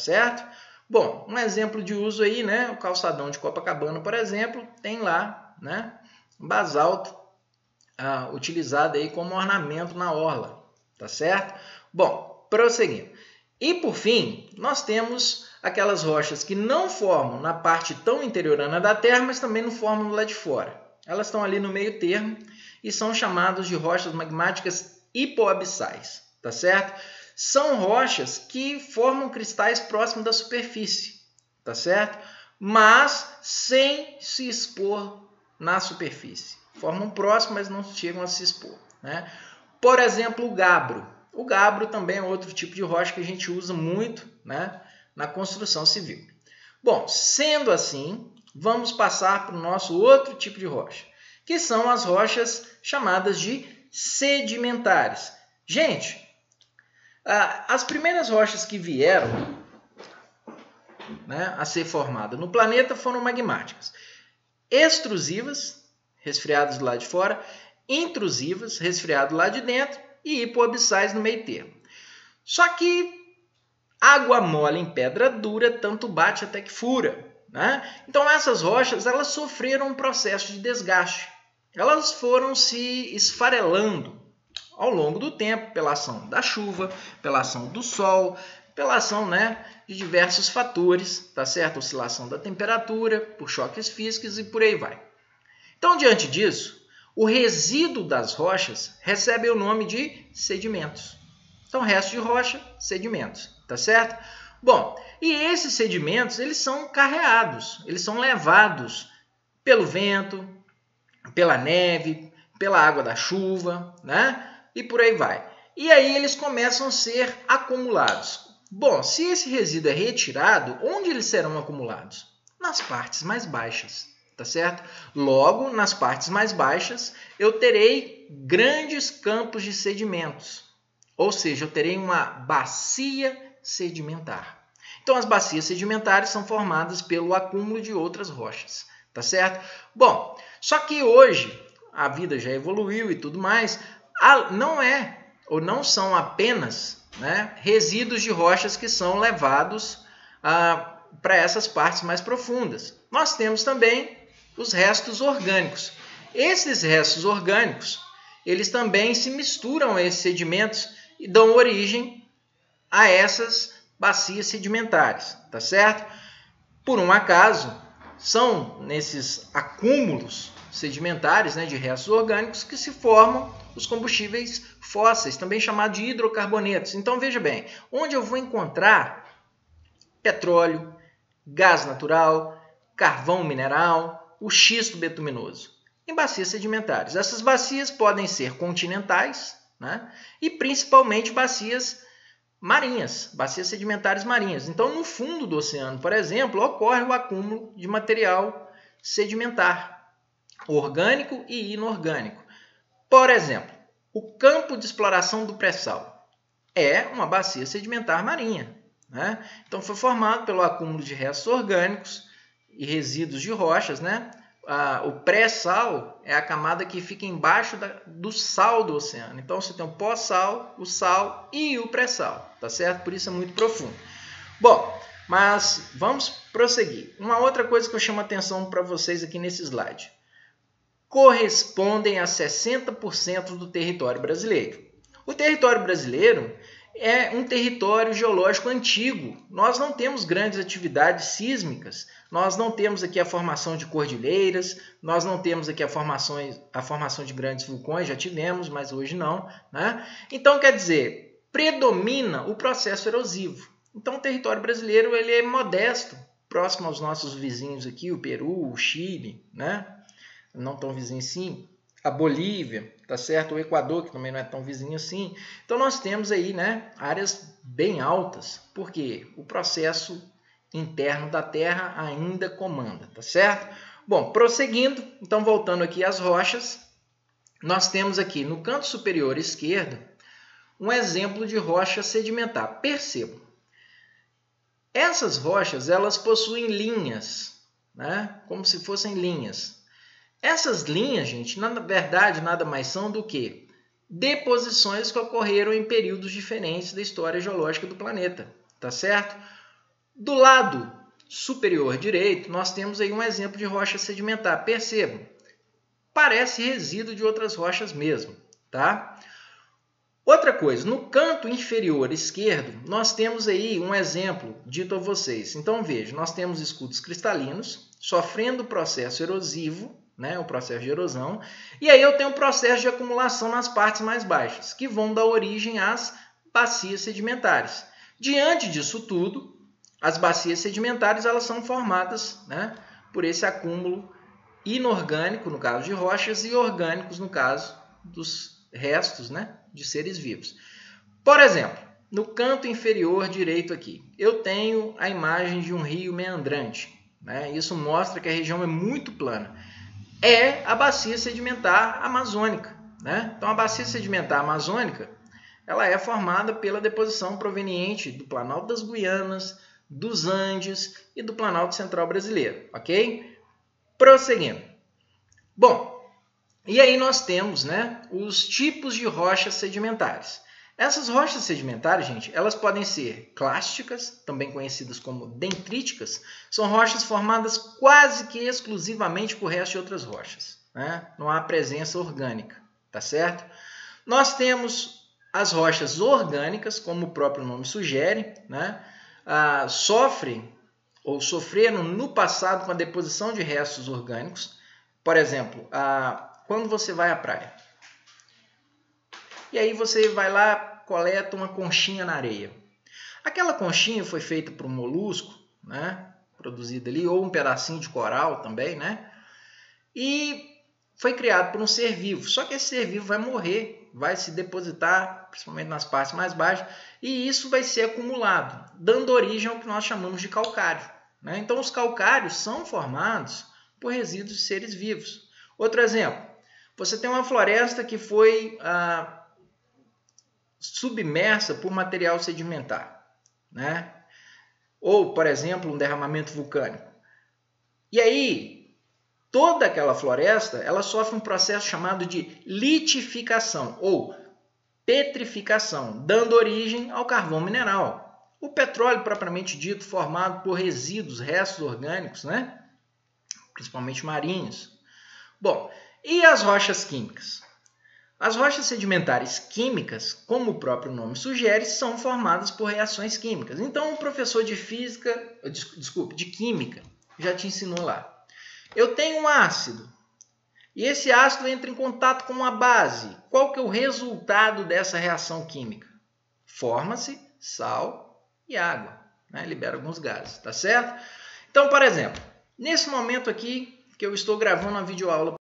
certo? Bom, um exemplo de uso aí, né? O calçadão de Copacabana, por exemplo, tem lá, né? Um basalto utilizado aí como ornamento na orla, tá certo? Bom, prosseguindo. E por fim, nós temos aquelas rochas que não formam na parte tão interiorana da Terra, mas também não formam lá de fora. Elas estão ali no meio termo e são chamadas de rochas magmáticas hipoabissais, tá certo? São rochas que formam cristais próximos da superfície, tá certo? Mas sem se expor na superfície. Formam próximo, mas não chegam a se expor, né? Por exemplo, o gabbro. O gabbro também é outro tipo de rocha que a gente usa muito, né, na construção civil. Bom, sendo assim, vamos passar para o nosso outro tipo de rocha, que são as rochas chamadas de sedimentares. Gente, as primeiras rochas que vieram, né, a ser formadas no planeta foram magmáticas. Extrusivas, resfriadas do lado de fora, intrusivas, resfriado lá de dentro, e hipoabissais no meio termo. Só que água mole em pedra dura, tanto bate até que fura, né? Então essas rochas elas sofreram um processo de desgaste. Elas foram se esfarelando ao longo do tempo pela ação da chuva, pela ação do sol, pela ação, né, de diversos fatores, tá certo? Oscilação da temperatura, por choques físicos e por aí vai. Então, diante disso, o resíduo das rochas recebe o nome de sedimentos. Então, resto de rocha, sedimentos, tá certo? Bom, e esses sedimentos, eles são carreados, eles são levados pelo vento, pela neve, pela água da chuva, né? E por aí vai. E aí eles começam a ser acumulados. Bom, se esse resíduo é retirado, onde eles serão acumulados? Nas partes mais baixas. Tá certo? Logo, nas partes mais baixas, eu terei grandes campos de sedimentos. Ou seja, eu terei uma bacia sedimentar. Então, as bacias sedimentares são formadas pelo acúmulo de outras rochas. Tá certo? Bom, só que hoje a vida já evoluiu e tudo mais. Não são apenas, né, resíduos de rochas que são levados para essas partes mais profundas. Nós temos também os restos orgânicos. Esses restos orgânicos, eles também se misturam a esses sedimentos e dão origem a essas bacias sedimentares, tá certo? Por um acaso, são nesses acúmulos sedimentares, né, de restos orgânicos que se formam os combustíveis fósseis, também chamados de hidrocarbonetos. Então, veja bem, onde eu vou encontrar petróleo, gás natural, carvão mineral, o xisto betuminoso, em bacias sedimentares. Essas bacias podem ser continentais, né? E principalmente bacias marinhas, bacias sedimentares marinhas. Então, no fundo do oceano, por exemplo, ocorre o acúmulo de material sedimentar, orgânico e inorgânico. Por exemplo, o campo de exploração do pré-sal é uma bacia sedimentar marinha, né? Então, foi formado pelo acúmulo de restos orgânicos e resíduos de rochas, né? O pré-sal é a camada que fica embaixo do sal do oceano. Então, você tem o pós-sal, o sal e o pré-sal, tá certo? Por isso é muito profundo. Bom, mas vamos prosseguir. Uma outra coisa que eu chamo a atenção para vocês aqui nesse slide. Correspondem a 60% do território brasileiro. O território brasileiro é um território geológico antigo. Nós não temos grandes atividades sísmicas, nós não temos aqui a formação de cordilheiras, nós não temos aqui a formação de grandes vulcões, já tivemos, mas hoje não, né? Então, quer dizer, predomina o processo erosivo. Então, o território brasileiro ele é modesto, próximo aos nossos vizinhos aqui, o Peru, o Chile, né? Não tão vizinho assim, a Bolívia, tá certo? O Equador, que também não é tão vizinho assim. Então, nós temos aí, né, áreas bem altas, porque o processo interno da Terra ainda comanda, tá certo? Bom, prosseguindo, então voltando aqui às rochas, nós temos aqui no canto superior esquerdo um exemplo de rocha sedimentar. Percebam, essas rochas elas possuem linhas, né, como se fossem linhas. Essas linhas, gente, na verdade, nada mais são do que deposições que ocorreram em períodos diferentes da história geológica do planeta, tá certo? Do lado superior direito, nós temos aí um exemplo de rocha sedimentar. Percebam, parece resíduo de outras rochas mesmo, tá? Outra coisa, no canto inferior esquerdo, nós temos aí um exemplo dito a vocês. Então, veja, nós temos escudos cristalinos sofrendo o processo erosivo, né, o processo de erosão, e aí eu tenho um processo de acumulação nas partes mais baixas, que vão dar origem às bacias sedimentares. Diante disso tudo, as bacias sedimentares elas são formadas, né, por esse acúmulo inorgânico, no caso de rochas, e orgânicos, no caso dos restos, né, de seres vivos. Por exemplo, no canto inferior direito aqui, eu tenho a imagem de um rio meandrante, né? Isso mostra que a região é muito plana. É a bacia sedimentar amazônica, né? Então, a bacia sedimentar amazônica ela é formada pela deposição proveniente do Planalto das Guianas, dos Andes e do Planalto Central brasileiro, ok? Prosseguindo. Bom, e aí nós temos, né, os tipos de rochas sedimentares. Essas rochas sedimentares, gente, elas podem ser clásticas, também conhecidas como dendríticas, são rochas formadas quase que exclusivamente por resto de outras rochas, né? Não há presença orgânica, tá certo? Nós temos as rochas orgânicas, como o próprio nome sugere, né? Sofrem ou sofreram no passado com a deposição de restos orgânicos. Por exemplo, quando você vai à praia, e aí você vai lá, coleta uma conchinha na areia. Aquela conchinha foi feita por um molusco, né, produzido ali, ou um pedacinho de coral também, né, e foi criado por um ser vivo. Só que esse ser vivo vai morrer, vai se depositar, principalmente nas partes mais baixas, e isso vai ser acumulado, dando origem ao que nós chamamos de calcário, né? Então, os calcários são formados por resíduos de seres vivos. Outro exemplo, você tem uma floresta que foi submersa por material sedimentar, né? Ou, por exemplo, um derramamento vulcânico. E aí, toda aquela floresta ela sofre um processo chamado de litificação ou petrificação, dando origem ao carvão mineral. O petróleo propriamente dito, formado por resíduos, restos orgânicos, né? Principalmente marinhos. Bom, e as rochas químicas? As rochas sedimentares químicas, como o próprio nome sugere, são formadas por reações químicas. Então, o professor de de química, já te ensinou lá. Eu tenho um ácido, e esse ácido entra em contato com uma base. Qual que é o resultado dessa reação química? Forma-se sal e água, né? Libera alguns gases, tá certo? Então, por exemplo, nesse momento aqui que eu estou gravando uma videoaula